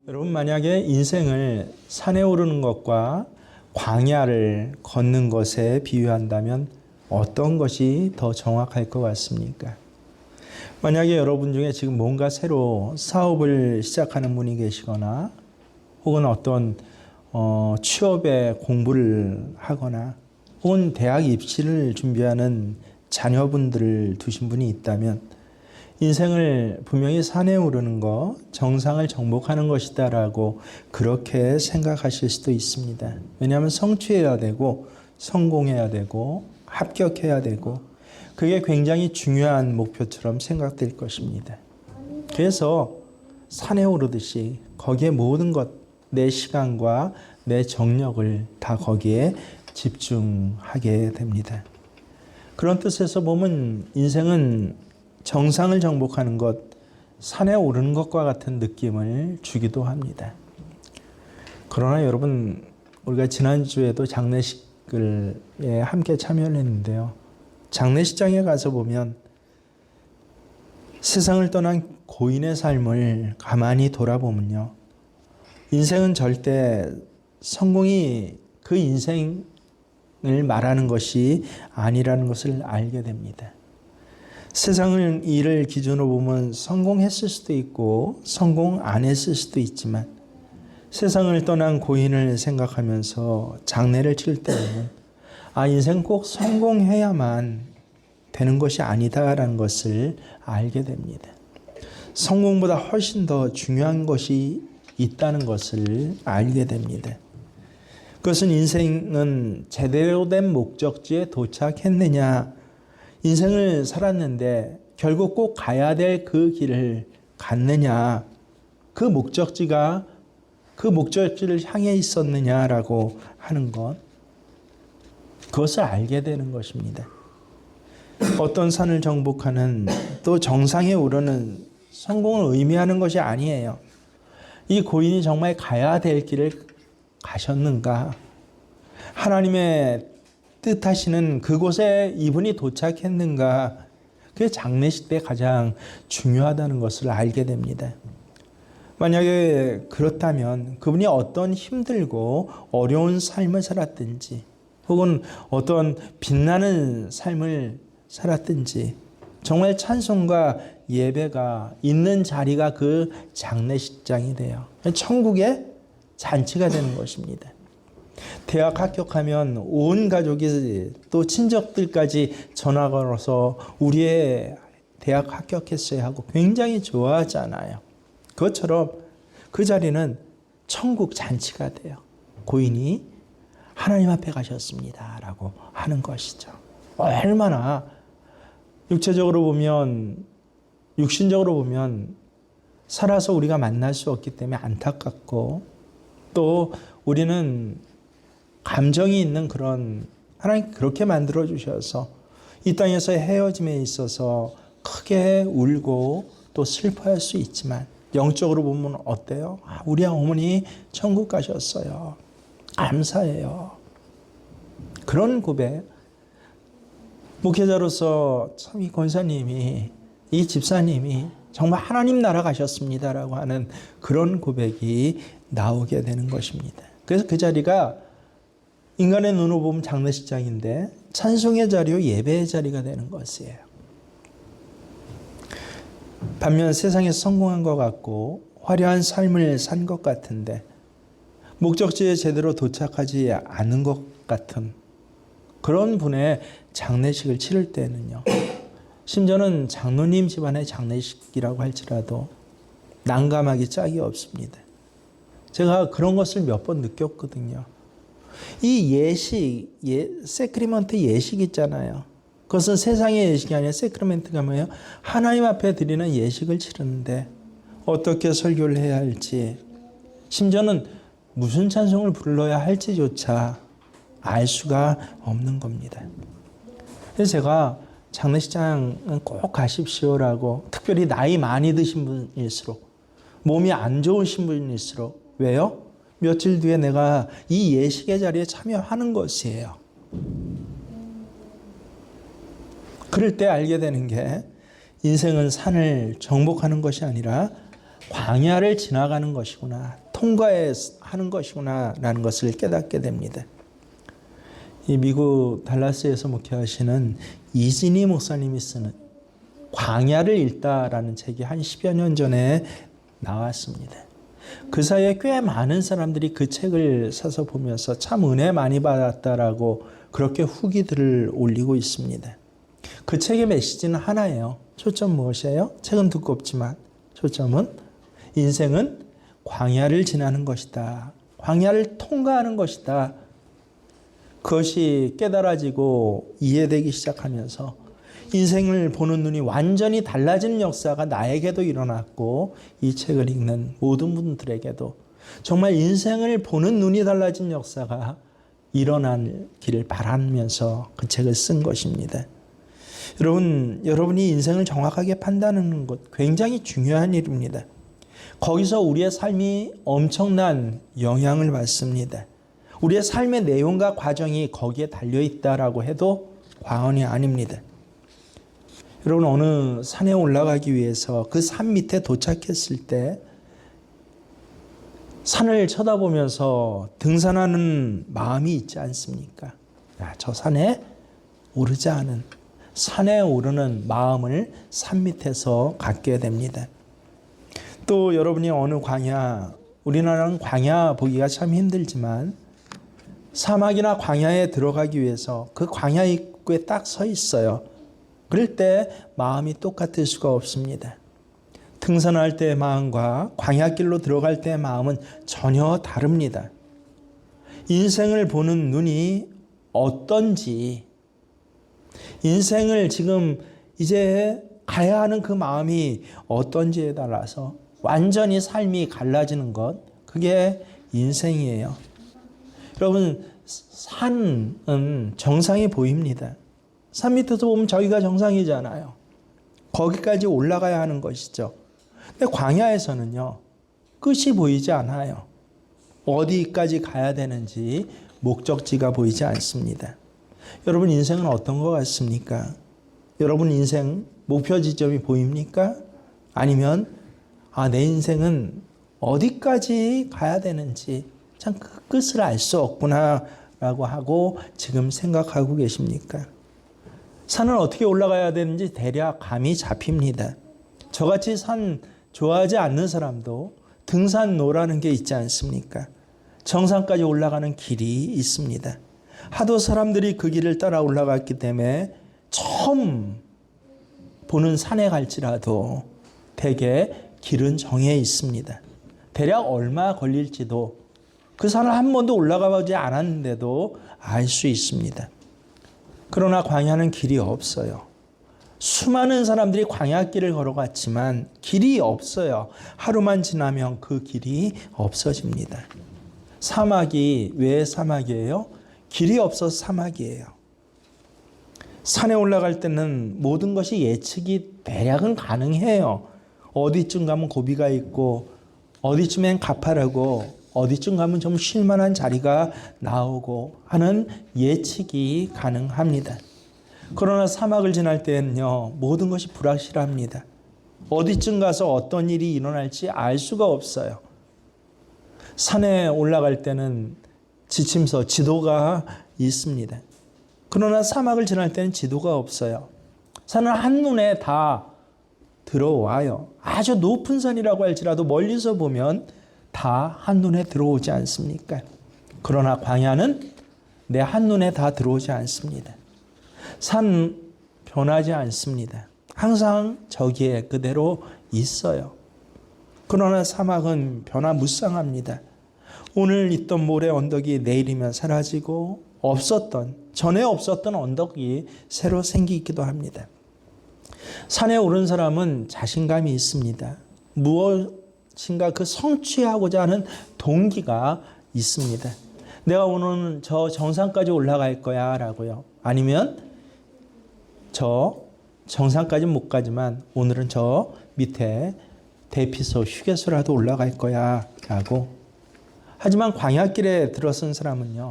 여러분, 만약에 인생을 산에 오르는 것과 광야를 걷는 것에 비유한다면 어떤 것이 더 정확할 것 같습니까? 만약에 여러분 중에 지금 뭔가 새로 사업을 시작하는 분이 계시거나 혹은 어떤 취업에 공부를 하거나 혹은 대학 입시를 준비하는 자녀분들을 두신 분이 있다면 인생을 분명히 산에 오르는 것, 정상을 정복하는 것이다 라고 그렇게 생각하실 수도 있습니다. 왜냐하면 성취해야 되고 성공해야 되고 합격해야 되고 그게 굉장히 중요한 목표처럼 생각될 것입니다. 그래서 산에 오르듯이 거기에 모든 것, 내 시간과 내 정력을 다 거기에 집중하게 됩니다. 그런 뜻에서 보면 인생은 정상을 정복하는 것, 산에 오르는 것과 같은 느낌을 주기도 합니다. 그러나 여러분, 우리가 지난주에도 장례식을 함께 참여를 했는데요. 장례식장에 가서 보면 세상을 떠난 고인의 삶을 가만히 돌아보면요. 인생은 절대 성공이 그 인생을 말하는 것이 아니라는 것을 알게 됩니다. 세상을 일을 기준으로 보면 성공했을 수도 있고 성공 안 했을 수도 있지만 세상을 떠난 고인을 생각하면서 장례를 칠 때는 인생 꼭 성공해야만 되는 것이 아니다라는 것을 알게 됩니다. 성공보다 훨씬 더 중요한 것이 있다는 것을 알게 됩니다. 그것은 인생은 제대로 된 목적지에 도착했느냐, 인생을 살았는데 결국 꼭 가야 될 그 길을 갔느냐, 그 목적지가 그 목적지를 향해 있었느냐라고 하는 것, 그것을 알게 되는 것입니다. 어떤 산을 정복하는 또 정상에 오르는 성공을 의미하는 것이 아니에요. 이 고인이 정말 가야 될 길을 가셨는가? 하나님의 뜻하시는 그곳에 이분이 도착했는가? 그게 장례식 때 가장 중요하다는 것을 알게 됩니다. 만약에 그렇다면 그분이 어떤 힘들고 어려운 삶을 살았든지 혹은 어떤 빛나는 삶을 살았든지 정말 찬송과 예배가 있는 자리가 그 장례식장이 돼요. 천국의 잔치가 되는 것입니다. 대학 합격하면 온 가족이 또 친척들까지 전화 걸어서 우리의 대학 합격했어요 하고 굉장히 좋아하잖아요. 그것처럼 그 자리는 천국 잔치가 돼요. 고인이 하나님 앞에 가셨습니다 라고 하는 것이죠. 얼마나 육체적으로 보면, 육신적으로 보면 살아서 우리가 만날 수 없기 때문에 안타깝고 또 우리는 감정이 있는 그런, 하나님 그렇게 만들어 주셔서 이 땅에서의 헤어짐에 있어서 크게 울고 또 슬퍼할 수 있지만 영적으로 보면 어때요? 우리 어머니 천국 가셨어요. 감사해요. 그런 고백. 목회자로서 참 이 권사님이, 이 집사님이 정말 하나님 나라 가셨습니다라고 하는 그런 고백이 나오게 되는 것입니다. 그래서 그 자리가 인간의 눈으로 보면 장례식장인데 찬송의 자리요 예배의 자리가 되는 것이에요. 반면 세상에 성공한 것 같고 화려한 삶을 산 것 같은데 목적지에 제대로 도착하지 않은 것 같은 그런 분의 장례식을 치를 때는요. 심지어는 장로님 집안의 장례식이라고 할지라도 난감하기 짝이 없습니다. 제가 그런 것을 몇 번 느꼈거든요. 이 예식, 세크리먼트 예식 있잖아요. 그것은 세상의 예식이 아니라 세크리먼트가 뭐예요? 하나님 앞에 드리는 예식을 치르는데 어떻게 설교를 해야 할지, 심지어는 무슨 찬송을 불러야 할지조차 알 수가 없는 겁니다. 그래서 제가 장례식장은 꼭 가십시오라고, 특별히 나이 많이 드신 분일수록, 몸이 안 좋으신 분일수록, 왜요? 며칠 뒤에 내가 이 예식의 자리에 참여하는 것이에요. 그럴 때 알게 되는 게 인생은 산을 정복하는 것이 아니라 광야를 지나가는 것이구나, 통과하는 것이구나 라는 것을 깨닫게 됩니다. 이 미국 달라스에서 목회하시는 이진희 목사님이 쓰는 광야를 읽다라는 책이 한 10여 년 전에 나왔습니다. 그 사이에 꽤 많은 사람들이 그 책을 사서 보면서 참 은혜 많이 받았다라고 그렇게 후기들을 올리고 있습니다. 그 책의 메시지는 하나예요. 초점 무엇이에요? 책은 두껍지만 초점은 인생은 광야를 지나는 것이다. 광야를 통과하는 것이다. 그것이 깨달아지고 이해되기 시작하면서 인생을 보는 눈이 완전히 달라지는 역사가 나에게도 일어났고 이 책을 읽는 모든 분들에게도 정말 인생을 보는 눈이 달라진 역사가 일어나기를 바라면서 그 책을 쓴 것입니다. 여러분이 인생을 정확하게 판단하는 것 굉장히 중요한 일입니다. 거기서 우리의 삶이 엄청난 영향을 받습니다. 우리의 삶의 내용과 과정이 거기에 달려있다라고 해도 과언이 아닙니다. 여러분, 어느 산에 올라가기 위해서 그 산 밑에 도착했을 때 산을 쳐다보면서 등산하는 마음이 있지 않습니까? 저 산에 오르자 하는, 산에 오르는 마음을 산 밑에서 갖게 됩니다. 또 여러분이 어느 광야, 우리나라는 광야 보기가 참 힘들지만 사막이나 광야에 들어가기 위해서 그 광야 입구에 딱 서 있어요. 그럴 때 마음이 똑같을 수가 없습니다. 등산할 때의 마음과 광야길로 들어갈 때의 마음은 전혀 다릅니다. 인생을 보는 눈이 어떤지, 인생을 지금 이제 가야 하는 그 마음이 어떤지에 따라서 완전히 삶이 갈라지는 것, 그게 인생이에요. 여러분, 산은 정상이 보입니다. 산 밑에서 보면 저기가 정상이잖아요. 거기까지 올라가야 하는 것이죠. 근데 광야에서는요, 끝이 보이지 않아요. 어디까지 가야 되는지 목적지가 보이지 않습니다. 여러분, 인생은 어떤 것 같습니까? 여러분 인생 목표 지점이 보입니까? 아니면 내 인생은 어디까지 가야 되는지 참 그 끝을 알 수 없구나 라고 하고 지금 생각하고 계십니까? 산을 어떻게 올라가야 되는지 대략 감이 잡힙니다. 저같이 산 좋아하지 않는 사람도 등산로라는 게 있지 않습니까? 정상까지 올라가는 길이 있습니다. 하도 사람들이 그 길을 따라 올라갔기 때문에 처음 보는 산에 갈지라도 대개 길은 정해 있습니다. 대략 얼마 걸릴지도 그 산을 한 번도 올라가 보지 않았는데도 알 수 있습니다. 그러나 광야는 길이 없어요. 수많은 사람들이 광야길을 걸어갔지만 길이 없어요. 하루만 지나면 그 길이 없어집니다. 사막이 왜 사막이에요? 길이 없어서 사막이에요. 산에 올라갈 때는 모든 것이 예측이 대략은 가능해요. 어디쯤 가면 고비가 있고 어디쯤엔 가파르고 어디쯤 가면 좀 쉴만한 자리가 나오고 하는 예측이 가능합니다. 그러나 사막을 지날 때는요, 모든 것이 불확실합니다. 어디쯤 가서 어떤 일이 일어날지 알 수가 없어요. 산에 올라갈 때는 지침서, 지도가 있습니다. 그러나 사막을 지날 때는 지도가 없어요. 산은 한눈에 다 들어와요. 아주 높은 산이라고 할지라도 멀리서 보면 다 한눈에 들어오지 않습니까? 그러나 광야는 내 한눈에 다 들어오지 않습니다. 산 변하지 않습니다. 항상 저기에 그대로 있어요. 그러나 사막은 변화무쌍합니다. 오늘 있던 모래 언덕이 내일이면 사라지고 전에 없었던 언덕이 새로 생기기도 합니다. 산에 오른 사람은 자신감이 있습니다. 무엇인가 그 성취하고자 하는 동기가 있습니다. 내가 오늘은 저 정상까지 올라갈 거야 라고요. 아니면 저 정상까지는 못 가지만 오늘은 저 밑에 대피소 휴게소라도 올라갈 거야 라고. 하지만 광야길에 들어선 사람은요,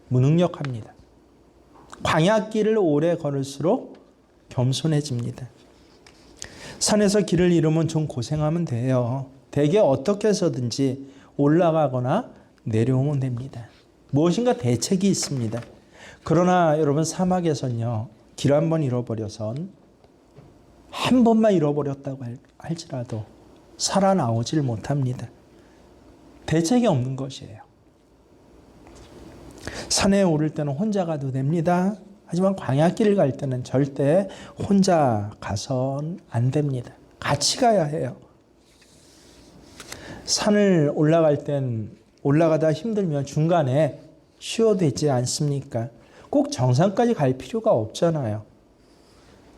무능력합니다. 광야길을 오래 걸을수록 겸손해집니다. 산에서 길을 잃으면 좀 고생하면 돼요. 대개 어떻게 해서든지 올라가거나 내려오면 됩니다. 무엇인가 대책이 있습니다. 그러나 여러분 사막에서는요. 길 한 번 잃어버려선 한 번만 잃어버렸다고 할지라도 살아나오질 못합니다. 대책이 없는 것이에요. 산에 오를 때는 혼자 가도 됩니다. 하지만 광야길을 갈 때는 절대 혼자 가선 안 됩니다. 같이 가야 해요. 산을 올라갈 땐 올라가다 힘들면 중간에 쉬어도 되지 않습니까? 꼭 정상까지 갈 필요가 없잖아요.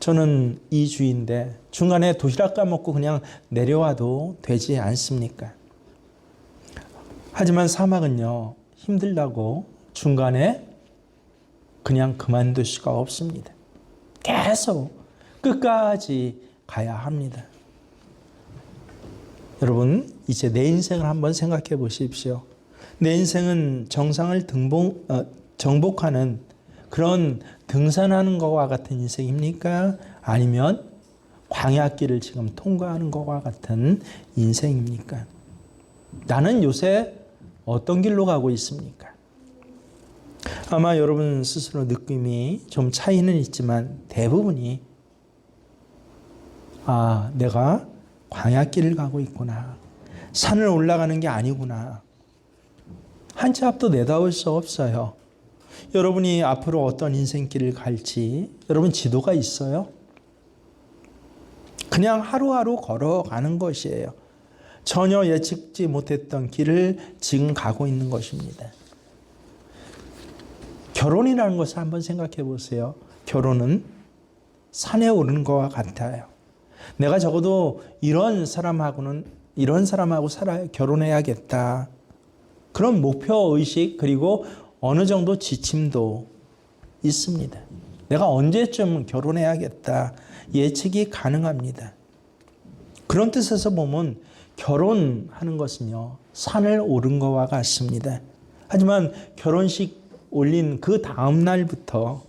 저는 이주인데 중간에 도시락 까먹고 그냥 내려와도 되지 않습니까? 하지만 사막은요, 힘들다고 중간에 그냥 그만둘 수가 없습니다. 계속 끝까지 가야 합니다. 여러분, 이제 내 인생을 한번 생각해 보십시오. 내 인생은 정상을 정복하는 그런 등산하는 것과 같은 인생입니까? 아니면 광야길을 지금 통과하는 것과 같은 인생입니까? 나는 요새 어떤 길로 가고 있습니까? 아마 여러분 스스로 느낌이 좀 차이는 있지만 대부분이 내가 광야길을 가고 있구나. 산을 올라가는 게 아니구나. 한 치 앞도 내다볼 수 없어요. 여러분이 앞으로 어떤 인생길을 갈지 여러분 지도가 있어요? 그냥 하루하루 걸어가는 것이에요. 전혀 예측지 못했던 길을 지금 가고 있는 것입니다. 결혼이라는 것을 한번 생각해 보세요. 결혼은 산에 오르는 것과 같아요. 내가 적어도 이런 사람하고 결혼해야겠다. 그런 목표의식 그리고 어느 정도 지침도 있습니다. 내가 언제쯤 결혼해야겠다. 예측이 가능합니다. 그런 뜻에서 보면 결혼하는 것은요. 산을 오른 것과 같습니다. 하지만 결혼식 올린 그 다음 날부터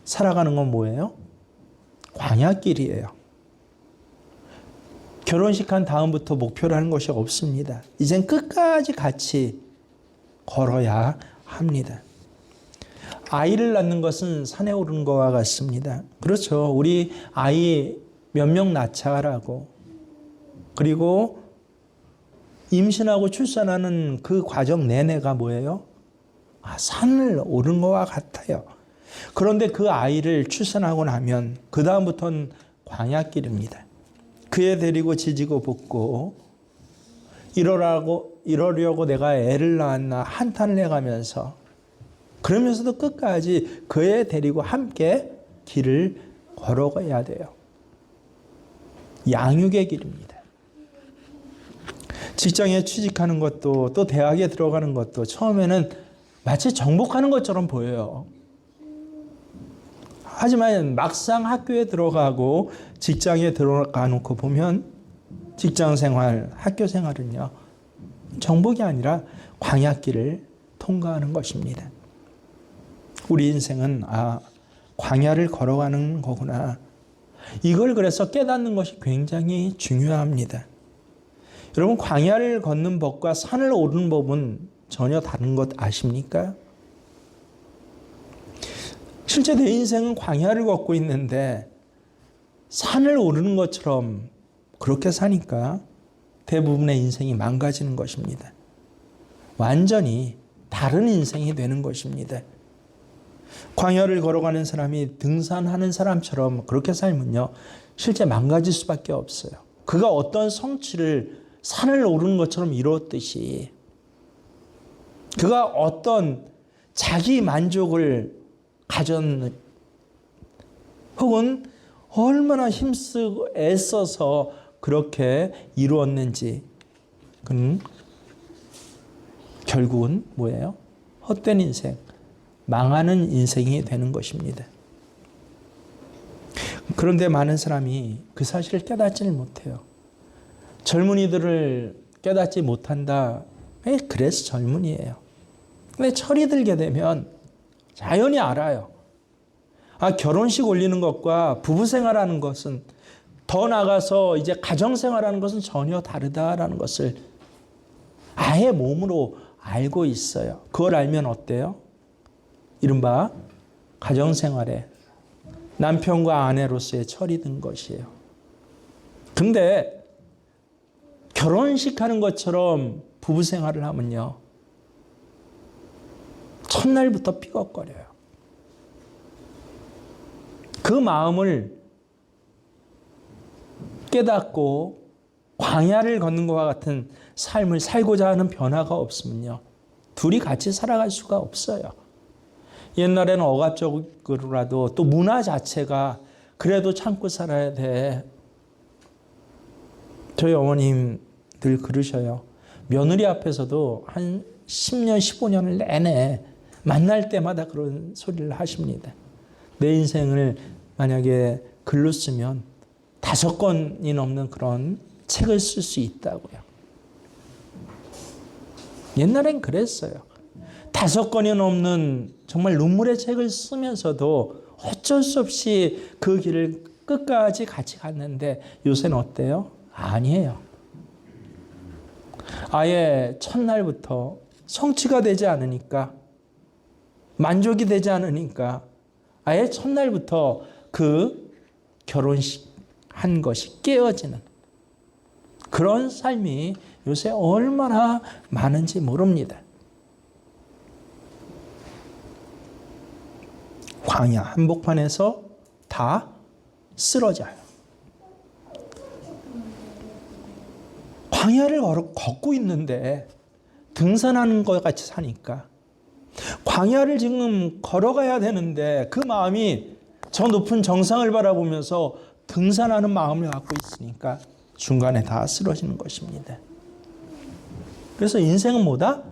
살아가는 건 뭐예요? 광야길이에요. 결혼식 한 다음부터 목표라는 것이 없습니다. 이젠 끝까지 같이 걸어야 합니다. 아이를 낳는 것은 산에 오르는 것과 같습니다. 그렇죠. 우리 아이 몇 명 낳자라고 그리고 임신하고 출산하는 그 과정 내내가 뭐예요? 산을 오른 것과 같아요. 그런데 그 아이를 출산하고 나면 그 다음부터는 광야길입니다. 그 애 데리고 지지고 볶고 이러려고 내가 애를 낳았나 한탄을 해가면서 그러면서도 끝까지 그 애 데리고 함께 길을 걸어가야 돼요. 양육의 길입니다. 직장에 취직하는 것도 또 대학에 들어가는 것도 처음에는 마치 정복하는 것처럼 보여요. 하지만 막상 학교에 들어가고 직장에 들어가 놓고 보면 직장 생활, 학교 생활은요. 정복이 아니라 광야길을 통과하는 것입니다. 우리 인생은 광야를 걸어가는 거구나. 이걸 그래서 깨닫는 것이 굉장히 중요합니다. 여러분 광야를 걷는 법과 산을 오르는 법은 전혀 다른 것 아십니까? 실제 내 인생은 광야를 걷고 있는데 산을 오르는 것처럼 그렇게 사니까 대부분의 인생이 망가지는 것입니다. 완전히 다른 인생이 되는 것입니다. 광야를 걸어가는 사람이 등산하는 사람처럼 그렇게 살면요. 실제 망가질 수밖에 없어요. 그가 어떤 성취를 산을 오르는 것처럼 이루었듯이 그가 어떤 자기 만족을 가졌는 혹은 얼마나 힘쓰고 애써서 그렇게 이루었는지 그는 결국은 뭐예요? 헛된 인생, 망하는 인생이 되는 것입니다. 그런데 많은 사람이 그 사실을 깨닫지를 못해요. 젊은이들을 깨닫지 못한다. 그래서 젊은이에요. 근데 철이 들게 되면 자연히 알아요. 결혼식 올리는 것과 부부 생활하는 것은 더 나아가서 이제 가정생활하는 것은 전혀 다르다라는 것을 아예 몸으로 알고 있어요. 그걸 알면 어때요? 이른바 가정생활에 남편과 아내로서의 철이 든 것이에요. 근데 결혼식 하는 것처럼 부부생활을 하면요, 첫날부터 삐걱거려요. 그 마음을 깨닫고 광야를 걷는 것과 같은 삶을 살고자 하는 변화가 없으면요, 둘이 같이 살아갈 수가 없어요. 옛날에는 억압적으로라도 또 문화 자체가 그래도 참고 살아야 돼. 저희 어머님 늘 그러셔요. 며느리 앞에서도 한 10년, 15년을 내내 만날 때마다 그런 소리를 하십니다. 내 인생을 만약에 글로 쓰면 5권이 넘는 그런 책을 쓸 수 있다고요. 옛날엔 그랬어요. 5권이 넘는 정말 눈물의 책을 쓰면서도 어쩔 수 없이 그 길을 끝까지 같이 갔는데 요새는 어때요? 아니에요. 아예 첫날부터 성취가 되지 않으니까, 만족이 되지 않으니까 아예 첫날부터 그 결혼식 한 것이 깨어지는 그런 삶이 요새 얼마나 많은지 모릅니다. 광야 한복판에서 다 쓰러져요. 광야를 걷고 있는데 등산하는 것 같이 사니까, 광야를 지금 걸어가야 되는데 그 마음이 저 높은 정상을 바라보면서 등산하는 마음을 갖고 있으니까 중간에 다 쓰러지는 것입니다. 그래서 인생은 뭐다?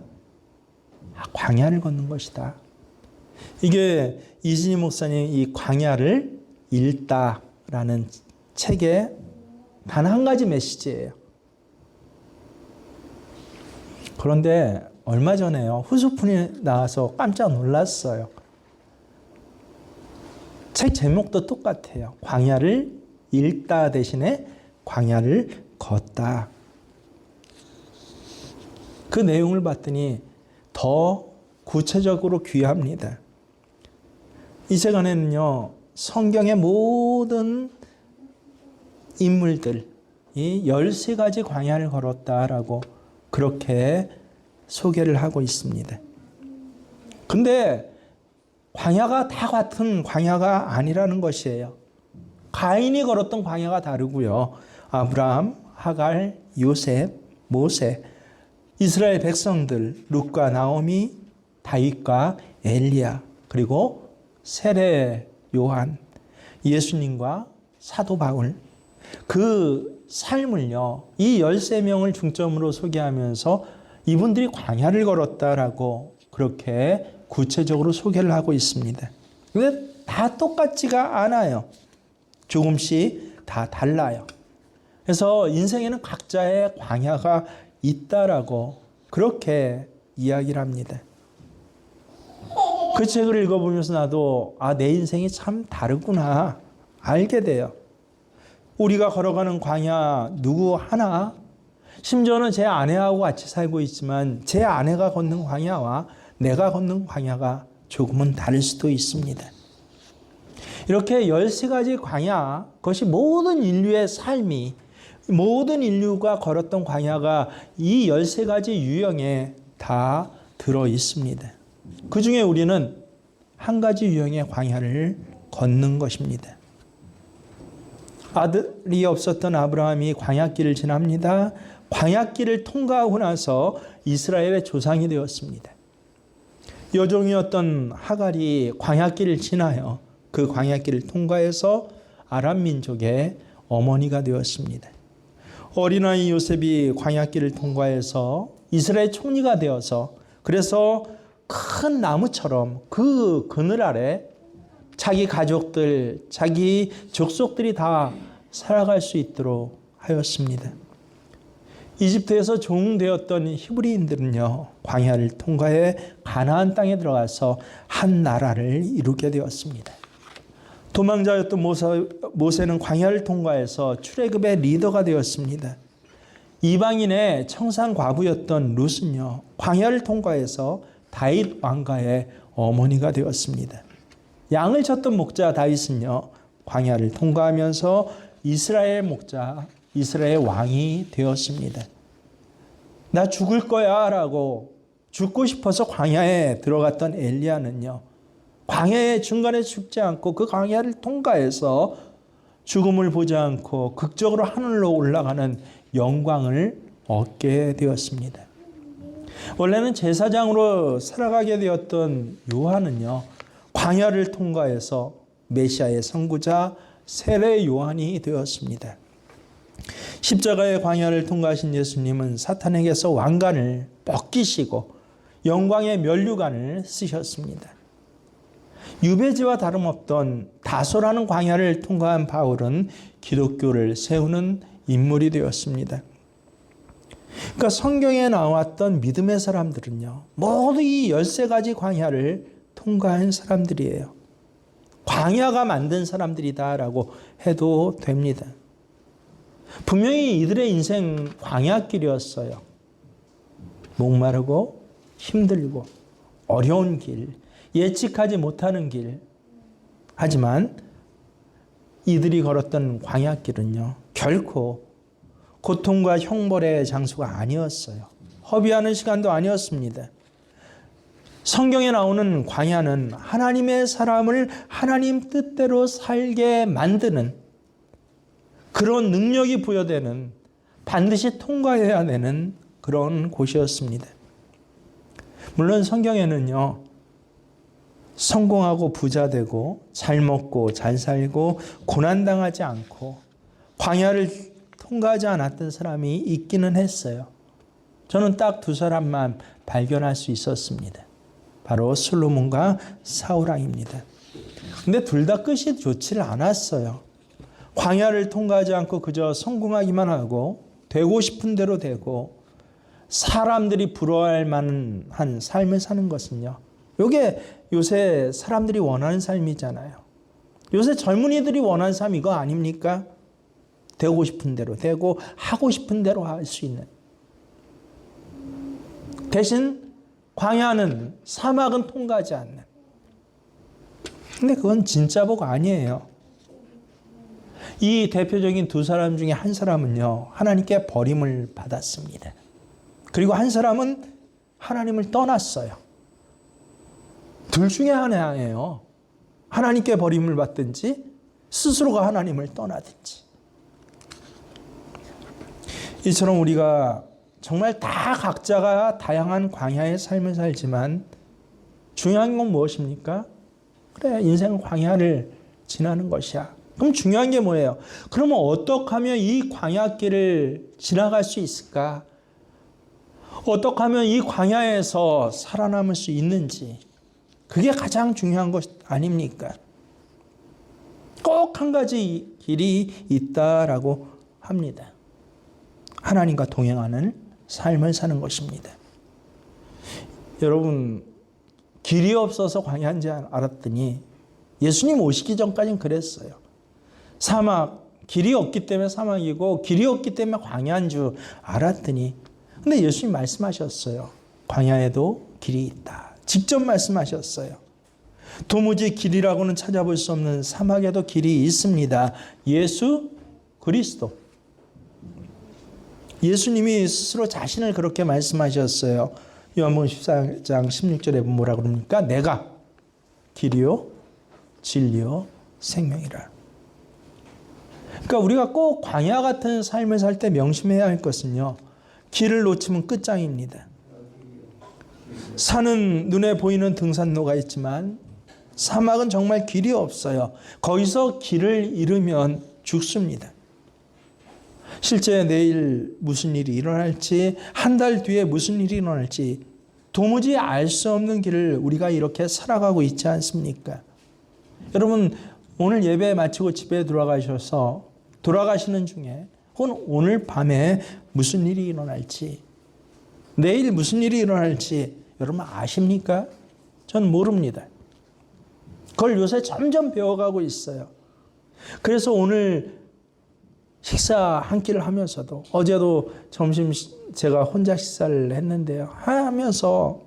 광야를 걷는 것이다. 이게 이진희 목사님 이 광야를 읽다라는 책의 단 한 가지 메시지예요. 그런데 얼마 전에요, 후소문이 나와서 깜짝 놀랐어요. 책 제목도 똑같아요. 광야를 읽다 대신에 광야를 걷다. 그 내용을 봤더니 더 구체적으로 귀합니다. 이 책 안에는요, 성경의 모든 인물들이 13가지 광야를 걸었다라고 그렇게 소개를 하고 있습니다. 근데 광야가 다 같은 광야가 아니라는 것이에요. 가인이 걸었던 광야가 다르고요. 아브라함, 하갈, 요셉, 모세, 이스라엘 백성들, 룻과 나오미, 다윗과 엘리야, 그리고 세례 요한, 예수님과 사도 바울, 그 삶을요, 이 13명을 중점으로 소개하면서 이분들이 광야를 걸었다라고 그렇게 구체적으로 소개를 하고 있습니다. 근데 다 똑같지가 않아요. 조금씩 다 달라요. 그래서 인생에는 각자의 광야가 있다라고 그렇게 이야기를 합니다. 그 책을 읽어보면서 나도 내 인생이 참 다르구나 알게 돼요. 우리가 걸어가는 광야 누구 하나, 심지어는 제 아내하고 같이 살고 있지만 제 아내가 걷는 광야와 내가 걷는 광야가 조금은 다를 수도 있습니다. 이렇게 13가지 광야, 그것이 모든 인류의 삶이, 모든 인류가 걸었던 광야가 이 13가지 유형에 다 들어 있습니다. 그 중에 우리는 한 가지 유형의 광야를 걷는 것입니다. 아들이 없었던 아브라함이 광야길을 지납니다. 광야길을 통과하고 나서 이스라엘의 조상이 되었습니다. 여종이었던 하갈이 광야길을 지나요. 그 광야길을 통과해서 아람 민족의 어머니가 되었습니다. 어린아이 요셉이 광야길을 통과해서 이스라엘 총리가 되어서, 그래서 큰 나무처럼 그 그늘 아래 자기 가족들, 자기 족속들이 다 살아갈 수 있도록 하였습니다. 이집트에서 종되었던 히브리인들은요, 광야를 통과해 가나안 땅에 들어가서 한 나라를 이루게 되었습니다. 도망자였던 모세는 광야를 통과해서 출애굽의 리더가 되었습니다. 이방인의 청산 과부였던 룻은요, 광야를 통과해서 다윗 왕가의 어머니가 되었습니다. 양을 쳤던 목자 다윗은요, 광야를 통과하면서 이스라엘 목자, 이스라엘 왕이 되었습니다. 나 죽을 거야 라고 죽고 싶어서 광야에 들어갔던 엘리야는요, 광야의 중간에 죽지 않고 그 광야를 통과해서 죽음을 보지 않고 극적으로 하늘로 올라가는 영광을 얻게 되었습니다. 원래는 제사장으로 살아가게 되었던 요한은요, 광야를 통과해서 메시아의 선구자 세례 요한이 되었습니다. 십자가의 광야를 통과하신 예수님은 사탄에게서 왕관을 벗기시고 영광의 면류관을 쓰셨습니다. 유배지와 다름없던 다소라는 광야를 통과한 바울은 기독교를 세우는 인물이 되었습니다. 그러니까 성경에 나왔던 믿음의 사람들은요, 모두 이 13가지 광야를 통과한 사람들이에요. 광야가 만든 사람들이다라고 해도 됩니다. 분명히 이들의 인생 광야길이었어요. 목마르고 힘들고 어려운 길, 예측하지 못하는 길. 하지만 이들이 걸었던 광야길은요, 결코 고통과 형벌의 장소가 아니었어요. 허비하는 시간도 아니었습니다. 성경에 나오는 광야는 하나님의 사람을 하나님 뜻대로 살게 만드는 그런 능력이 부여되는, 반드시 통과해야 되는 그런 곳이었습니다. 물론 성경에는요, 성공하고 부자 되고 잘 먹고 잘 살고 고난당하지 않고 광야를 통과하지 않았던 사람이 있기는 했어요. 저는 딱 2사람만 발견할 수 있었습니다. 바로 솔로몬과 사울왕입니다. 근데 둘 다 끝이 좋지를 않았어요. 광야를 통과하지 않고 그저 성공하기만 하고 되고 싶은 대로 되고 사람들이 부러워할 만한 삶을 사는 것은요, 이게 요새 사람들이 원하는 삶이잖아요. 요새 젊은이들이 원하는 삶 이거 아닙니까? 되고 싶은 대로 되고 하고 싶은 대로 할 수 있는. 대신 광야는, 사막은 통과하지 않는. 근데 그건 진짜 복 아니에요. 이 대표적인 2사람 중에 한 사람은요, 하나님께 버림을 받았습니다. 그리고 한 사람은 하나님을 떠났어요. 둘 중에 하나예요. 하나님께 버림을 받든지 스스로가 하나님을 떠나든지. 이처럼 우리가 정말 다 각자가 다양한 광야의 삶을 살지만 중요한 건 무엇입니까? 그래, 인생은 광야를 지나는 것이야. 그럼 중요한 게 뭐예요? 그러면 어떻게 하면 이 광야길을 지나갈 수 있을까? 어떻게 하면 이 광야에서 살아남을 수 있는지, 그게 가장 중요한 것 아닙니까? 꼭 한 가지 길이 있다라고 합니다. 하나님과 동행하는 삶을 사는 것입니다. 여러분, 길이 없어서 광야인 줄 알았더니 예수님 오시기 전까지는 그랬어요. 사막, 길이 없기 때문에 사막이고 길이 없기 때문에 광야인 줄 알았더니, 근데 예수님 말씀하셨어요. 광야에도 길이 있다. 직접 말씀하셨어요. 도무지 길이라고는 찾아볼 수 없는 사막에도 길이 있습니다. 예수 그리스도. 예수님이 스스로 자신을 그렇게 말씀하셨어요. 요한복음 14장 16절에 뭐라 그럽니까? 내가 길이요 진리요 생명이라. 그러니까 우리가 꼭 광야 같은 삶을 살 때 명심해야 할 것은요, 길을 놓치면 끝장입니다. 산은 눈에 보이는 등산로가 있지만 사막은 정말 길이 없어요. 거기서 길을 잃으면 죽습니다. 실제 내일 무슨 일이 일어날지, 한 달 뒤에 무슨 일이 일어날지 도무지 알 수 없는 길을 우리가 이렇게 살아가고 있지 않습니까? 여러분, 오늘 예배 마치고 집에 돌아가셔서 돌아가시는 중에, 혹은 오늘 밤에 무슨 일이 일어날지, 내일 무슨 일이 일어날지 여러분 아십니까? 전 모릅니다. 그걸 요새 점점 배워가고 있어요. 그래서 오늘 식사 한 끼를 하면서도, 어제도 점심 제가 혼자 식사를 했는데요. 하면서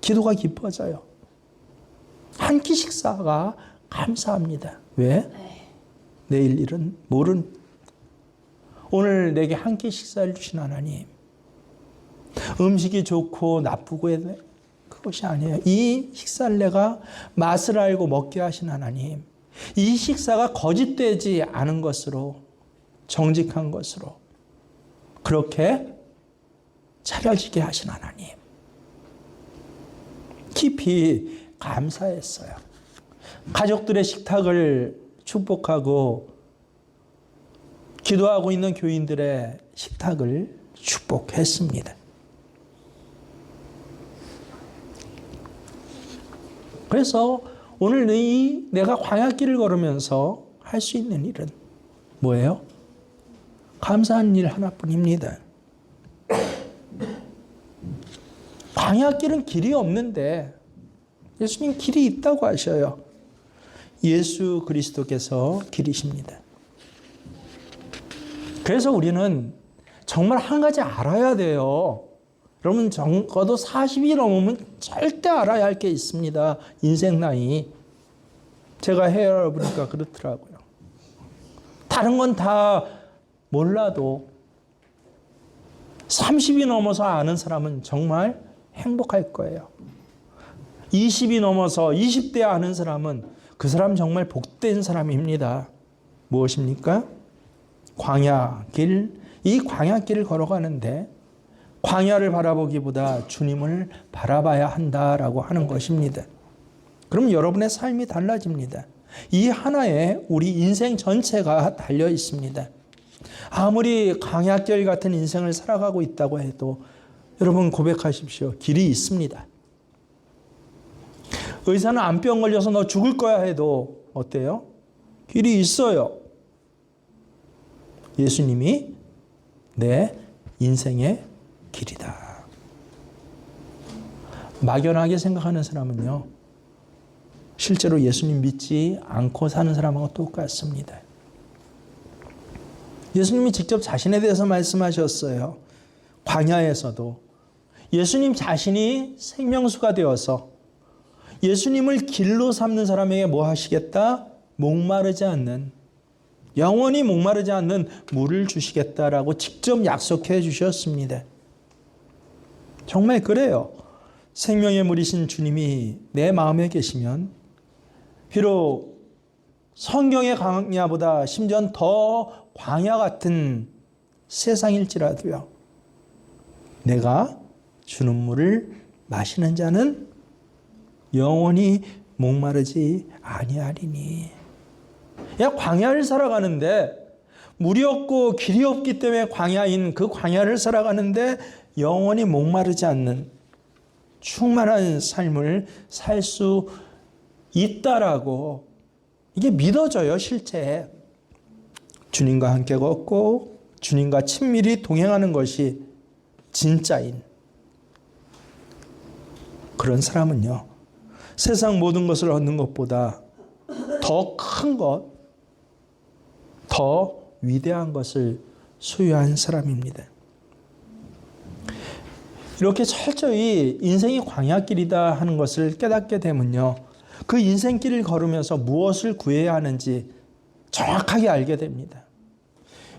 기도가 깊어져요. 한 끼 식사가 감사합니다. 왜? 내일 일은 모른. 오늘 내게 한 끼 식사를 주신 하나님. 음식이 좋고 나쁘고 그것이 아니에요. 이 식사를 내가 맛을 알고 먹게 하신 하나님. 이 식사가 거짓되지 않은 것으로, 정직한 것으로 그렇게 차려지게 하신 하나님. 깊이 감사했어요. 가족들의 식탁을 축복하고 기도하고 있는 교인들의 식탁을 축복했습니다. 그래서 오늘 내가 광야길을 걸으면서 할 수 있는 일은 뭐예요? 감사한 일 하나뿐입니다. 광야길은 길이 없는데 예수님 길이 있다고 하셔요. 예수 그리스도께서 길이십니다. 그래서 우리는 정말 한 가지 알아야 돼요. 여러분 적어도 40이 넘으면 절대 알아야 할 게 있습니다. 인생 나이. 제가 헤아려보니까 그렇더라고요. 다른 건 다 몰라도 30이 넘어서 아는 사람은 정말 행복할 거예요. 20이 넘어서 20대 아는 사람은 그 사람 정말 복된 사람입니다. 무엇입니까? 광야길. 이 광야길을 걸어가는데 광야를 바라보기보다 주님을 바라봐야 한다라고 하는 것입니다. 그럼 여러분의 삶이 달라집니다. 이 하나에 우리 인생 전체가 달려 있습니다. 아무리 광야길 같은 인생을 살아가고 있다고 해도 여러분 고백하십시오. 길이 있습니다. 의사는 암병 걸려서 너 죽을 거야 해도 어때요? 길이 있어요. 예수님이 내 인생의 길이다. 막연하게 생각하는 사람은요, 실제로 예수님 믿지 않고 사는 사람하고 똑같습니다. 예수님이 직접 자신에 대해서 말씀하셨어요. 광야에서도 예수님 자신이 생명수가 되어서 예수님을 길로 삼는 사람에게 뭐 하시겠다? 목마르지 않는, 영원히 목마르지 않는 물을 주시겠다라고 직접 약속해 주셨습니다. 정말 그래요. 생명의 물이신 주님이 내 마음에 계시면 비록 성경의 광야보다 심지어 더 광야 같은 세상일지라도요, 내가 주는 물을 마시는 자는 영원히 목마르지 아니하리니. 야, 광야를 살아가는데 물이 없고 길이 없기 때문에 광야인 그 광야를 살아가는데 영원히 목마르지 않는 충만한 삶을 살 수 있다라고, 이게 믿어져요. 실제 주님과 함께 걷고 주님과 친밀히 동행하는 것이 진짜인 그런 사람은요, 세상 모든 것을 얻는 것보다 더 큰 것, 더 위대한 것을 소유한 사람입니다. 이렇게 철저히 인생이 광야길이다 하는 것을 깨닫게 되면요, 그 인생길을 걸으면서 무엇을 구해야 하는지 정확하게 알게 됩니다.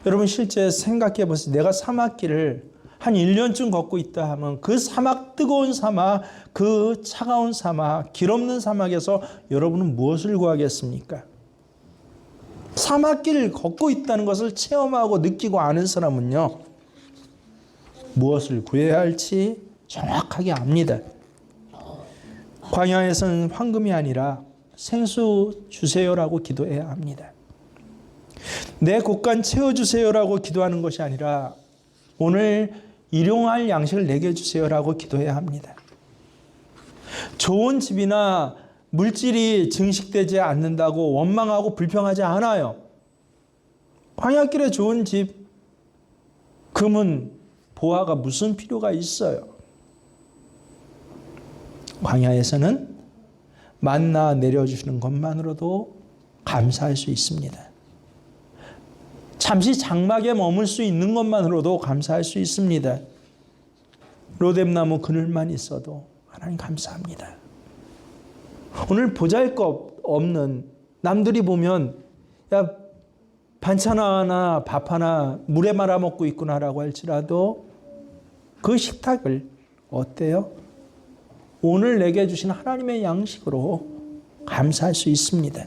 여러분 실제 생각해 보세요. 내가 사막길을 한 1년쯤 걷고 있다 하면 그 사막, 뜨거운 사막, 그 차가운 사막, 길 없는 사막에서 여러분은 무엇을 구하겠습니까? 사막길을 걷고 있다는 것을 체험하고 느끼고 아는 사람은요, 무엇을 구해야 할지 정확하게 압니다. 광야에서는 황금이 아니라 생수 주세요라고 기도해야 합니다. 내 곳간 채워주세요라고 기도하는 것이 아니라 오늘 일용할 양식을 내게 주세요라고 기도해야 합니다. 좋은 집이나 물질이 증식되지 않는다고 원망하고 불평하지 않아요. 광야길에 좋은 집, 금은, 보화가 무슨 필요가 있어요? 광야에서는 만나 내려주시는 것만으로도 감사할 수 있습니다. 잠시 장막에 머물 수 있는 것만으로도 감사할 수 있습니다. 로뎀나무 그늘만 있어도 하나님 감사합니다. 오늘 보잘것없는, 남들이 보면 야 반찬 하나 밥 하나 물에 말아 먹고 있구나라고 할지라도 그 식탁을 어때요? 오늘 내게 주신 하나님의 양식으로 감사할 수 있습니다.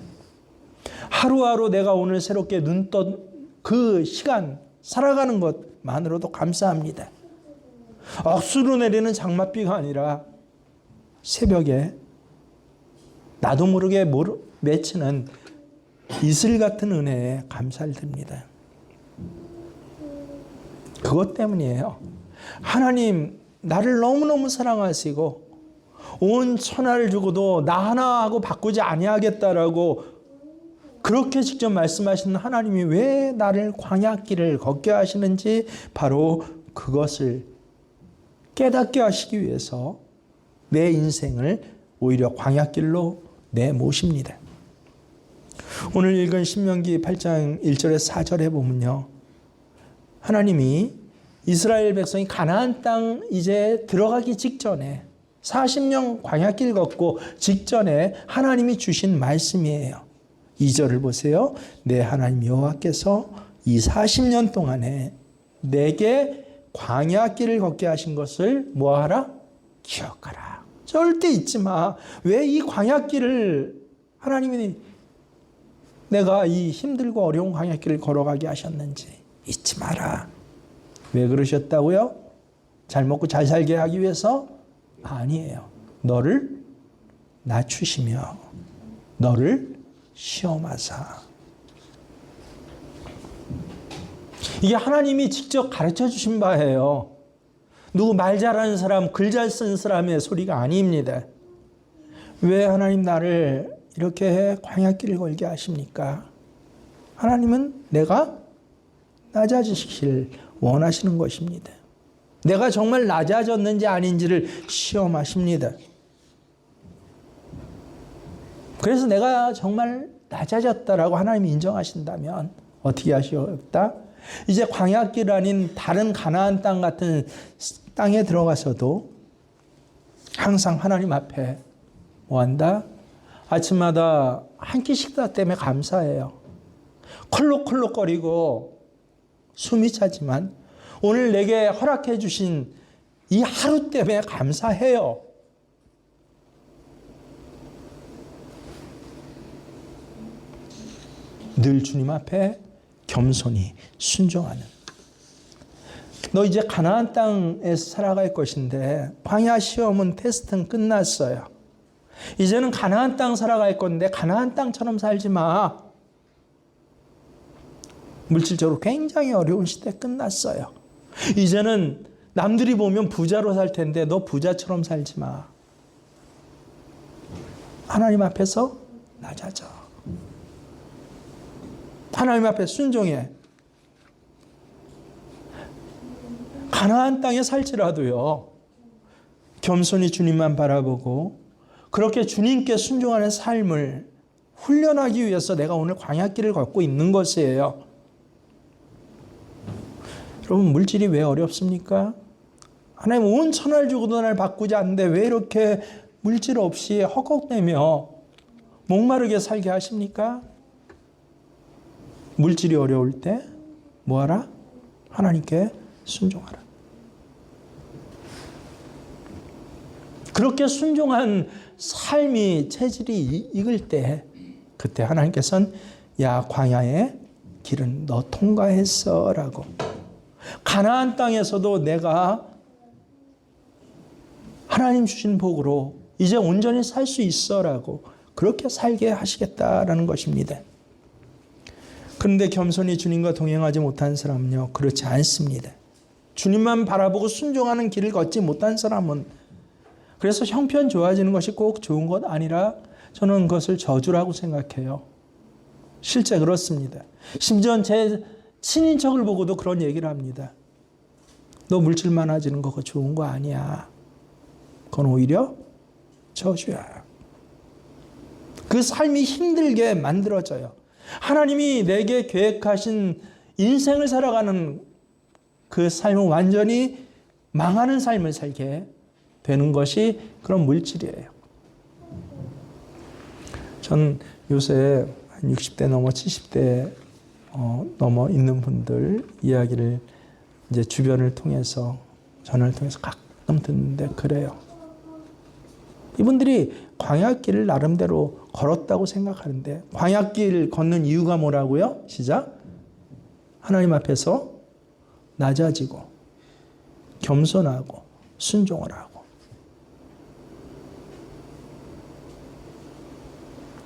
하루하루 내가 오늘 새롭게 눈 뜬 그 시간 살아가는 것만으로도 감사합니다. 억수로 내리는 장맛비가 아니라 새벽에 나도 모르게 맺히는 이슬 같은 은혜에 감사를 드립니다. 그것 때문이에요. 하나님 나를 너무너무 사랑하시고 온 천하를 주고도 나 하나 하고 바꾸지 아니하겠다라고 그렇게 직접 말씀하시는 하나님이 왜 나를 광야길을 걷게 하시는지 바로 그것을 깨닫게 하시기 위해서 내 인생을 오히려 광야길로 내모십니다. 오늘 읽은 신명기 8장 1절에서 4절에 보면요, 하나님이 이스라엘 백성이 가나안 땅 이제 들어가기 직전에 40년 광야길 걷고 직전에 하나님이 주신 말씀이에요. 2절을 보세요. 내 하나님 여호와께서 이 40년 동안에 내게 광야길을 걷게 하신 것을 뭐하라? 기억하라. 절대 잊지 마. 왜 이 광야길을 하나님이 내가 이 힘들고 어려운 광야길을 걸어가게 하셨는지 잊지 마라. 왜 그러셨다고요? 잘 먹고 잘 살게 하기 위해서? 아니에요. 너를 낮추시며 너를 시험하사. 이게 하나님이 직접 가르쳐 주신 바예요. 누구 말 잘하는 사람, 글 잘 쓴 사람의 소리가 아닙니다. 왜 하나님 나를 이렇게 광야길을 걸게 하십니까? 하나님은 내가 낮아지시길 원하시는 것입니다. 내가 정말 낮아졌는지 아닌지를 시험하십니다. 그래서 내가 정말 낮아졌다라고 하나님이 인정하신다면 어떻게 하시겠다? 이제 광야길 아닌 다른 가나안 땅 같은 땅에 들어가서도 항상 하나님 앞에 뭐한다? 아침마다 한 끼 식사 때문에 감사해요. 콜록콜록거리고 숨이 차지만 오늘 내게 허락해 주신 이 하루 때문에 감사해요. 늘 주님 앞에 겸손히 순종하는. 너 이제 가나안 땅에서 살아갈 것인데 광야 시험은 테스트는 끝났어요. 이제는 가나안 땅 살아갈 건데 가나안 땅처럼 살지 마. 물질적으로 굉장히 어려운 시대 끝났어요. 이제는 남들이 보면 부자로 살 텐데 너 부자처럼 살지 마. 하나님 앞에서 낮아져. 하나님 앞에 순종해. 가나안 땅에 살지라도요, 겸손히 주님만 바라보고 그렇게 주님께 순종하는 삶을 훈련하기 위해서 내가 오늘 광야길을 걷고 있는 것이에요. 여러분, 물질이 왜 어렵습니까? 하나님 온 천하를 주고도 날 바꾸지 않는데 왜 이렇게 물질 없이 허걱대며 목마르게 살게 하십니까? 물질이 어려울 때 뭐하라? 하나님께 순종하라. 그렇게 순종한 삶이 체질이 익을 때 그때 하나님께서는 야 광야의 길은 너 통과했어 라고, 가나안 땅에서도 내가 하나님 주신 복으로 이제 온전히 살 수 있어 라고 그렇게 살게 하시겠다라는 것입니다. 그런데 겸손히 주님과 동행하지 못한 사람은요, 그렇지 않습니다. 주님만 바라보고 순종하는 길을 걷지 못한 사람은, 그래서 형편 좋아지는 것이 꼭 좋은 것 아니라 저는 그것을 저주라고 생각해요. 실제 그렇습니다. 심지어 제 친인척을 보고도 그런 얘기를 합니다. 너 물질 많아지는 거 그거 좋은 거 아니야. 그건 오히려 저주야. 그 삶이 힘들게 만들어져요. 하나님이 내게 계획하신 인생을 살아가는 그 삶은 완전히 망하는 삶을 살게 되는 것이 그런 물질이에요. 전 요새 한 60대 넘어 70대 넘어 있는 분들 이야기를 이제 주변을 통해서 전화를 통해서 가끔 듣는데 그래요. 이분들이 광야길을 나름대로 걸었다고 생각하는데 광야길 걷는 이유가 뭐라고요? 시작. 하나님 앞에서 낮아지고 겸손하고 순종을 하고.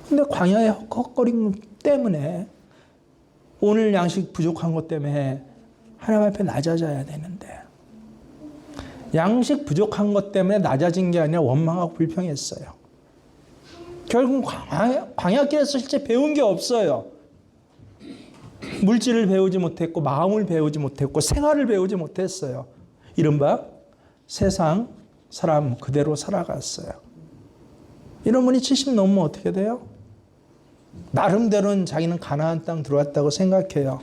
근데 광야의 헛거림 때문에 오늘 양식 부족한 것 때문에 하나님 앞에 낮아져야 되는데 양식 부족한 것 때문에 낮아진 게 아니라 원망하고 불평했어요. 결국 광야길에서 실제 배운 게 없어요. 물질을 배우지 못했고 마음을 배우지 못했고 생활을 배우지 못했어요. 이른바 세상 사람 그대로 살아갔어요. 이런 분이 70 넘으면 어떻게 돼요? 나름대로는 자기는 가나안 땅 들어왔다고 생각해요.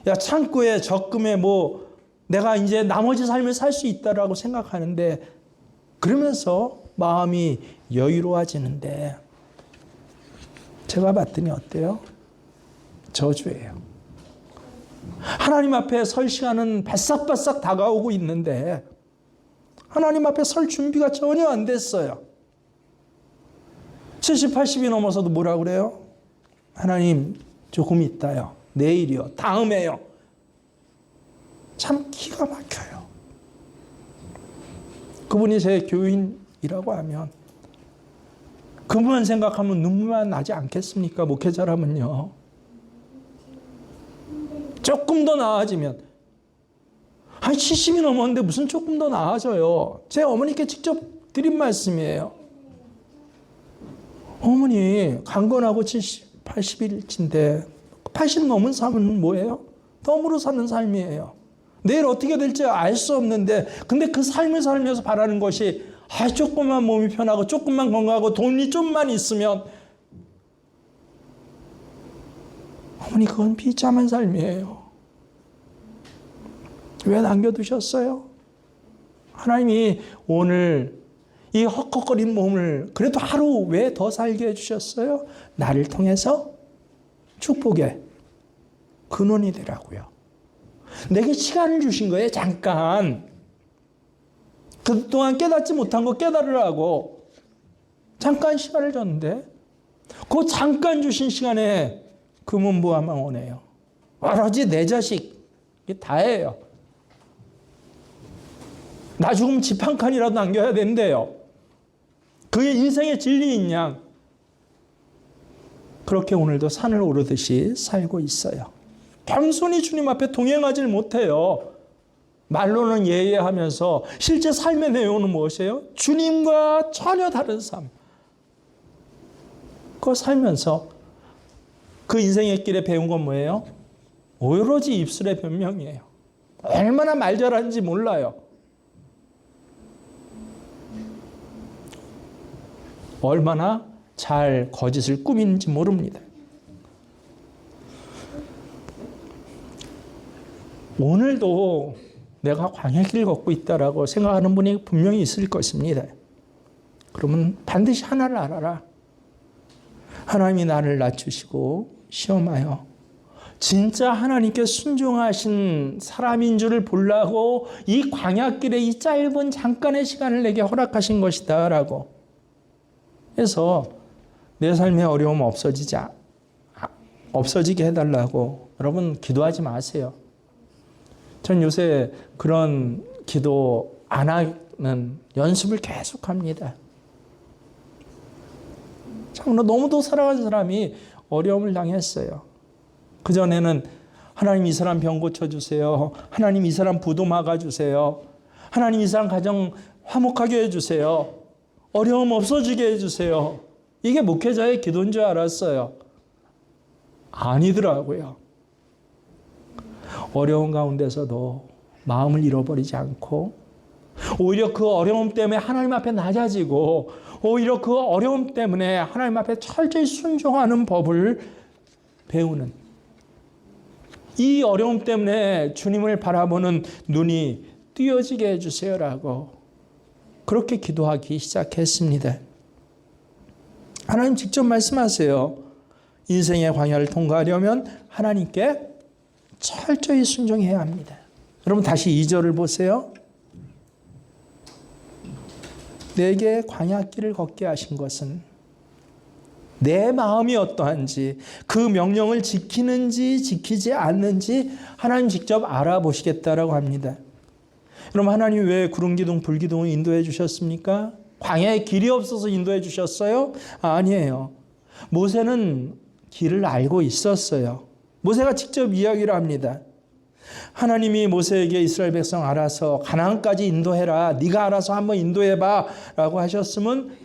야, 창고에 적금에 뭐 내가 이제 나머지 삶을 살 수 있다라고 생각하는데 그러면서 마음이 여유로워지는데 제가 봤더니 어때요? 저주예요. 하나님 앞에 설 시간은 바싹바싹 다가오고 있는데 하나님 앞에 설 준비가 전혀 안 됐어요. 70, 80이 넘어서도 뭐라 그래요? 하나님 조금 있다요. 내일이요. 다음에요. 참 기가 막혀요. 그분이 제 교인이라고 하면 그분만 생각하면 눈물만 나지 않겠습니까? 목회자라면요. 조금 더 나아지면 한 70이 넘었는데 무슨 조금 더 나아져요. 제 어머니께 직접 드린 말씀이에요. 어머니 강건하고 70, 80일치인데 80 넘은 삶은 뭐예요? 덤으로 사는 삶이에요. 내일 어떻게 될지 알 수 없는데 근데 그 삶을 살면서 바라는 것이 조금만 몸이 편하고 조금만 건강하고 돈이 좀만 있으면 어머니 그건 비참한 삶이에요. 왜 남겨두셨어요? 하나님이 오늘 이 헉헉거린 몸을 그래도 하루 왜 더 살게 해주셨어요? 나를 통해서 축복의 근원이 되라고요. 내게 시간을 주신 거예요. 잠깐. 그동안 깨닫지 못한 거 깨달으라고 잠깐 시간을 줬는데 그 잠깐 주신 시간에 금은보화만 오네요. 오로지 내 자식 이게 다예요. 나 죽으면 집 한 칸이라도 남겨야 된대요. 그게 인생의 진리인 양 그렇게 오늘도 산을 오르듯이 살고 있어요. 겸손히 주님 앞에 동행하지를 못해요. 말로는 예예하면서 실제 삶의 내용은 무엇이에요? 주님과 전혀 다른 삶. 그거 살면서 그 인생의 길에 배운 건 뭐예요? 오로지 입술의 변명이에요. 얼마나 말 잘하는지 몰라요. 얼마나 잘 거짓을 꾸미는지 모릅니다. 오늘도 내가 광야길을 걷고 있다라고 생각하는 분이 분명히 있을 것입니다. 그러면 반드시 하나를 알아라. 하나님이 나를 낮추시고 시험하여 진짜 하나님께 순종하신 사람인 줄을 보려고 이 광야길에 이 짧은 잠깐의 시간을 내게 허락하신 것이다 라고 해서 내 삶의 어려움 없어지게 해달라고 여러분 기도하지 마세요. 전 요새 그런 기도 안 하는 연습을 계속합니다. 참으로 너무도 사랑하는 사람이 어려움을 당했어요. 그전에는 하나님 이 사람 병 고쳐주세요. 하나님 이 사람 부도 막아주세요. 하나님 이 사람 가정 화목하게 해주세요. 어려움 없어지게 해주세요. 이게 목회자의 기도인 줄 알았어요. 아니더라고요. 어려운 가운데서도 마음을 잃어버리지 않고 오히려 그 어려움 때문에 하나님 앞에 낮아지고 오히려 그 어려움 때문에 하나님 앞에 철저히 순종하는 법을 배우는, 이 어려움 때문에 주님을 바라보는 눈이 띄어지게 해주세요라고 그렇게 기도하기 시작했습니다. 하나님 직접 말씀하세요. 인생의 광야를 통과하려면 하나님께 철저히 순종해야 합니다. 여러분 다시 2절을 보세요. 내게 광야길을 걷게 하신 것은 내 마음이 어떠한지, 그 명령을 지키는지 지키지 않는지 하나님 직접 알아보시겠다라고 합니다. 그럼 하나님 왜 구름 기둥 불 기둥을 인도해 주셨습니까? 광야에 길이 없어서 인도해 주셨어요? 아니에요. 모세는 길을 알고 있었어요. 모세가 직접 이야기를 합니다. 하나님이 모세에게 이스라엘 백성 알아서 가나안까지 인도해라. 네가 알아서 한번 인도해봐 라고 하셨으면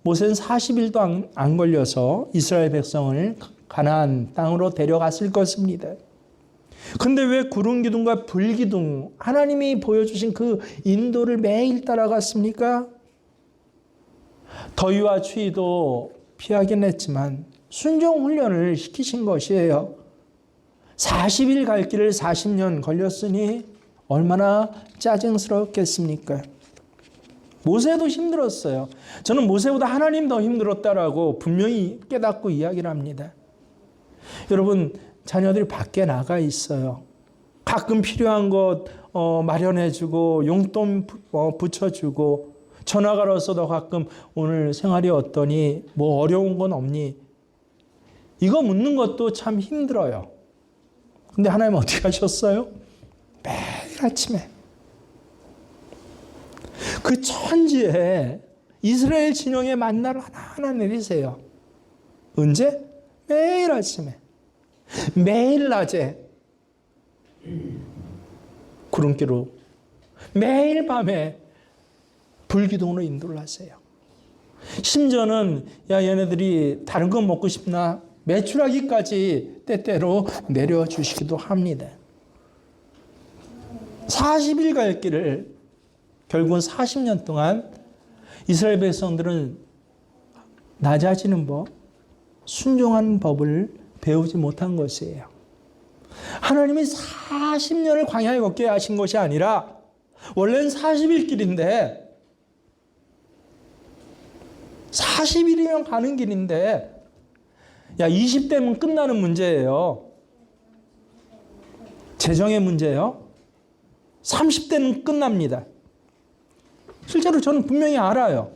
모세는 40일도 안 걸려서 이스라엘 백성을 가나안 땅으로 데려갔을 것입니다. 근데 왜 구름 기둥과 불 기둥, 하나님이 보여주신 그 인도를 매일 따라갔습니까? 더위와 추위도 피하긴 했지만 순종 훈련을 시키신 것이에요. 40일 갈 길을 40년 걸렸으니 얼마나 짜증스럽겠습니까? 모세도 힘들었어요. 저는 모세보다 하나님 더 힘들었다라고 분명히 깨닫고 이야기를 합니다. 여러분, 자녀들이 밖에 나가 있어요. 가끔 필요한 것 마련해주고 용돈 붙여주고 전화 걸어서도 가끔 오늘 생활이 어떠니, 뭐 어려운 건 없니? 이거 묻는 것도 참 힘들어요. 근데 하나님 어떻게 하셨어요? 매일 아침에 그 천지에 이스라엘 진영의 만나를 하나하나 내리세요. 언제? 매일 아침에, 매일 낮에 구름기로, 매일 밤에 불기둥으로 인도를 하세요. 심지어는 야 얘네들이 다른 거 먹고 싶나? 메추라기까지 때때로 내려주시기도 합니다. 40일 갈 길을 결국은 40년 동안 이스라엘 백성들은 낮아지는 법, 순종하는 법을 배우지 못한 것이에요. 하나님이 40년을 광야에 걷게 하신 것이 아니라 원래는 40일 길인데 40일이면 가는 길인데 야 20대면 끝나는 문제예요. 재정의 문제예요. 30대는 끝납니다. 실제로 저는 분명히 알아요.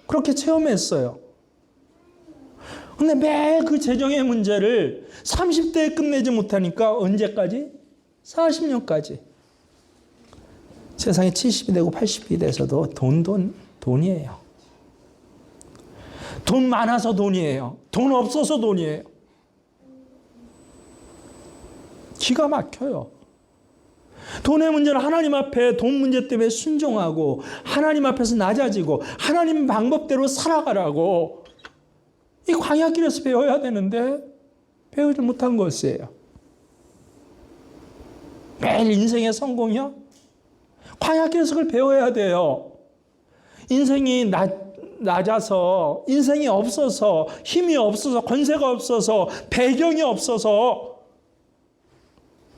그렇게 체험했어요. 근데 매일 그 재정의 문제를 30대에 끝내지 못하니까 언제까지? 40년까지. 세상에 70이 되고 80이 돼서도 돈이에요. 돈 많아서 돈이에요. 돈 없어서 돈이에요. 기가 막혀요. 돈의 문제는 하나님 앞에 돈 문제 때문에 순종하고 하나님 앞에서 낮아지고 하나님 방법대로 살아가라고 이 광야길에서 배워야 되는데 배우지 못한 것이에요. 매일 인생의 성공이요? 광야길에서 그걸 배워야 돼요. 인생이 낮아서, 인생이 없어서, 힘이 없어서, 권세가 없어서, 배경이 없어서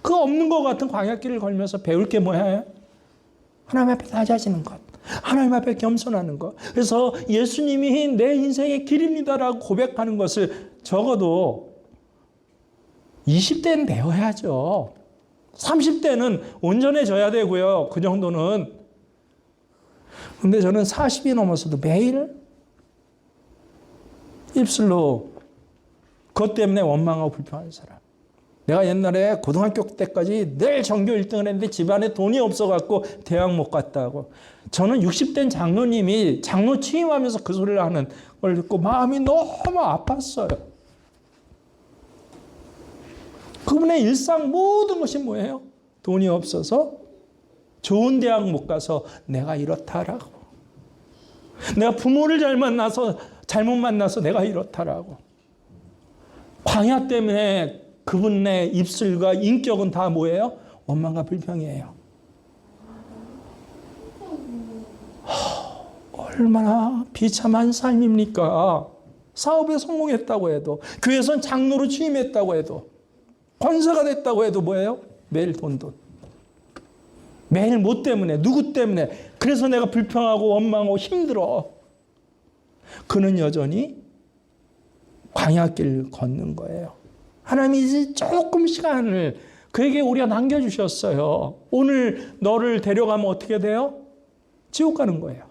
그 없는 것 같은 광야길을 걸면서 배울 게 뭐야? 하나님 앞에 낮아지는 것. 하나님 앞에 겸손하는 것. 그래서 예수님이 내 인생의 길입니다라고 고백하는 것을 적어도 20대는 배워야죠. 30대는 온전해져야 되고요. 그 정도는. 근데 저는 40이 넘어서도 매일 입술로 그것 때문에 원망하고 불평하는 사람. 내가 옛날에 고등학교 때까지 늘 전교 1등을 했는데 집안에 돈이 없어갖고 대학 못 갔다고. 저는 60된 장로님이 장로 취임하면서 그 소리를 하는 걸 듣고 마음이 너무 아팠어요. 그분의 일상 모든 것이 뭐예요? 돈이 없어서 좋은 대학 못 가서 내가 이렇다라고. 내가 부모를 잘못 만나서 내가 이렇다라고. 광야 때문에 그분의 입술과 인격은 다 뭐예요? 원망과 불평이에요. 얼마나 비참한 삶입니까? 사업에 성공했다고 해도, 교회선 장로로 취임했다고 해도, 권사가 됐다고 해도 뭐예요? 매일 돈. 매일 뭐 때문에, 누구 때문에, 그래서 내가 불평하고 원망하고 힘들어. 그는 여전히 광야길 걷는 거예요. 하나님이 이제 조금 시간을 그에게 우리가 남겨주셨어요. 오늘 너를 데려가면 어떻게 돼요? 지옥 가는 거예요.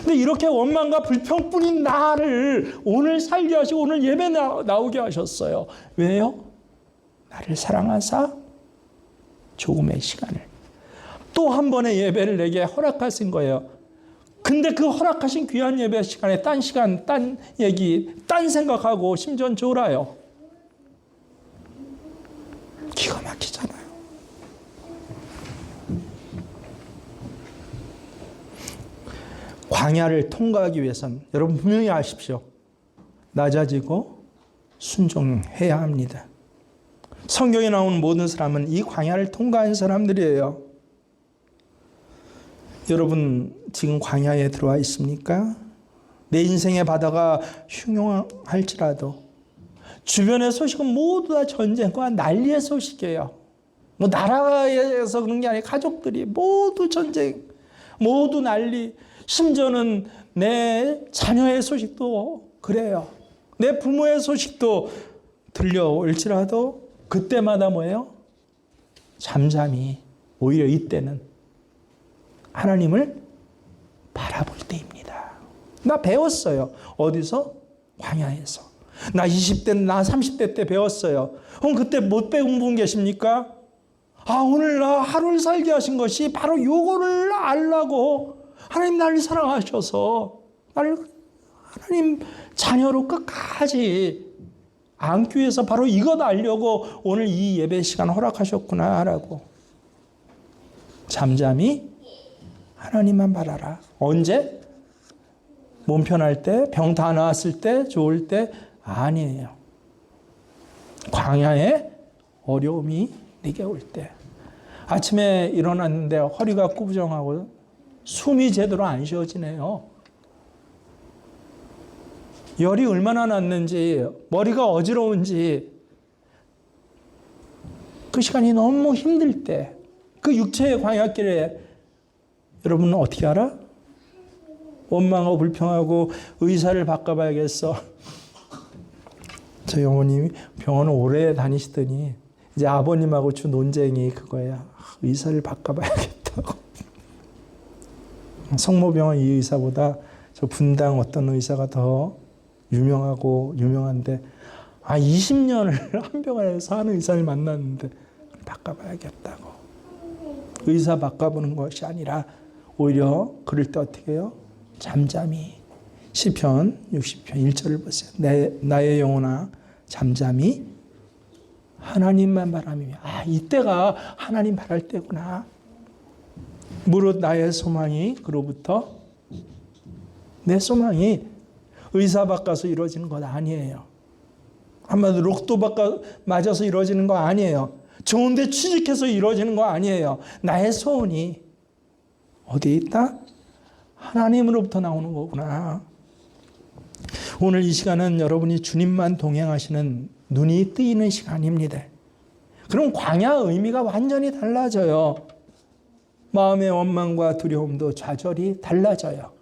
근데 이렇게 원망과 불평뿐인 나를 오늘 살게 하시고 오늘 예배 나오게 하셨어요. 왜요? 나를 사랑하사 조금의 시간을 또 한 번의 예배를 내게 허락하신 거예요. 근데 그 허락하신 귀한 예배 시간에 딴 시간, 딴 얘기, 딴 생각하고 심지어는 졸아요. 기가 막히잖아요. 광야를 통과하기 위해서는 여러분 분명히 아십시오. 낮아지고 순종해야 합니다. 성경에 나오는 모든 사람은 이 광야를 통과한 사람들이에요. 여러분 지금 광야에 들어와 있습니까? 내 인생의 바다가 흉흉할지라도 주변의 소식은 모두 다 전쟁과 난리의 소식이에요. 뭐 나라에서 그런 게 아니라 가족들이 모두 전쟁, 모두 난리. 심지어는 내 자녀의 소식도 그래요. 내 부모의 소식도 들려올지라도 그때마다 뭐예요? 잠잠히 오히려 이때는 하나님을 바라볼 때입니다. 나 배웠어요. 어디서? 광야에서. 나 20대, 나 30대 때 배웠어요. 그럼 그때 못 배운 분 계십니까? 오늘 나 하루를 살게 하신 것이 바로 요거를 알라고 하나님 나를 사랑하셔서 나를 하나님 자녀로 끝까지 안기 위해서 바로 이것 알려고 오늘 이 예배 시간 허락하셨구나라고. 잠잠히 하나님만 바라라. 언제? 몸 편할 때, 병 다 나았을 때, 좋을 때? 아니에요. 광야에 어려움이 내게 올 때. 아침에 일어났는데 허리가 꾸부정하고 숨이 제대로 안 쉬어지네요. 열이 얼마나 났는지, 머리가 어지러운지, 그 시간이 너무 힘들 때, 그 육체의 광야길에 여러분은 어떻게 알아? 원망하고 불평하고 의사를 바꿔봐야겠어. 저희 어머님이 병원을 오래 다니시더니 이제 아버님하고 주 논쟁이 그거야. 의사를 바꿔봐야겠다고. 성모병원 이 의사보다 저 분당 어떤 의사가 더 유명한데 20년을 한 병원에서 하는 의사를 만났는데 바꿔봐야겠다고. 의사 바꿔보는 것이 아니라 오히려 그럴 때 어떻게 해요? 잠잠히. 시편 60편 1절을 보세요. 나의 영혼아 잠잠히 하나님만 바라며. 이때가 하나님 바랄 때구나. 무릇 나의 소망이 그로부터, 내 소망이 의사 바꿔서 이루어지는 것 아니에요. 한마디로 로또 맞아서 이루어지는 거 아니에요. 좋은데 취직해서 이루어지는 거 아니에요. 나의 소원이 어디에 있다? 하나님으로부터 나오는 거구나. 오늘 이 시간은 여러분이 주님만 동행하시는 눈이 뜨이는 시간입니다. 그럼 광야 의미가 완전히 달라져요. 마음의 원망과 두려움도 좌절이 달라져요.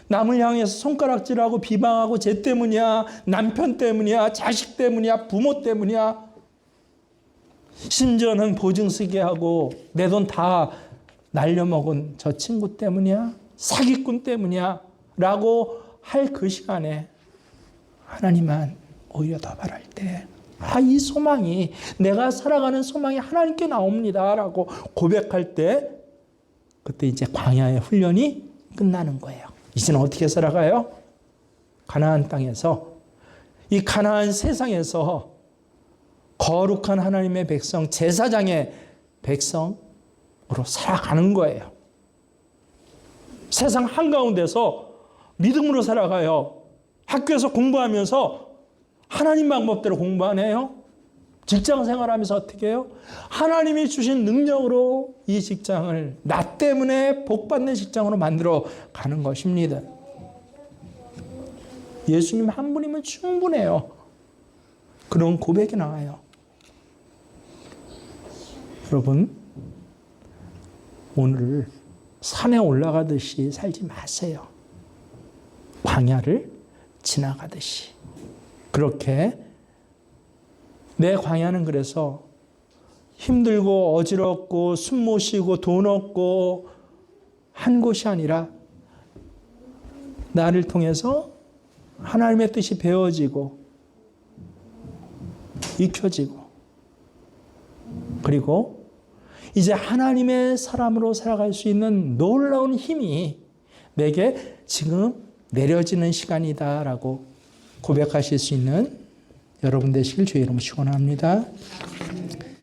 남을 향해서 손가락질하고 비방하고 쟤 때문이야, 남편 때문이야, 자식 때문이야, 부모 때문이야. 심지어는 보증 쓰게 하고 내 돈 다 날려먹은 저 친구 때문이야, 사기꾼 때문이야 라고 할 그 시간에 하나님만 오히려 더 바랄 때, 이 소망이, 내가 살아가는 소망이 하나님께 나옵니다 라고 고백할 때, 그때 이제 광야의 훈련이 끝나는 거예요. 이제는 어떻게 살아가요? 가나안 땅에서, 이 가나안 세상에서 거룩한 하나님의 백성, 제사장의 백성으로 살아가는 거예요. 세상 한가운데서 믿음으로 살아가요. 학교에서 공부하면서 하나님 방법대로 공부 안 해요? 직장 생활하면서 어떻게 해요? 하나님이 주신 능력으로 이 직장을 나 때문에 복받는 직장으로 만들어 가는 것입니다. 예수님 한 분이면 충분해요. 그런 고백이 나와요. 여러분, 오늘 산에 올라가듯이 살지 마세요. 광야를 지나가듯이. 그렇게 내 광야는 그래서 힘들고 어지럽고 숨 못 쉬고 돈 없고 한 곳이 아니라 나를 통해서 하나님의 뜻이 배워지고 익혀지고 그리고 이제 하나님의 사람으로 살아갈 수 있는 놀라운 힘이 내게 지금 내려지는 시간이다라고 고백하실 수 있는 여러분 되시길 주의 이름으로 축원합니다.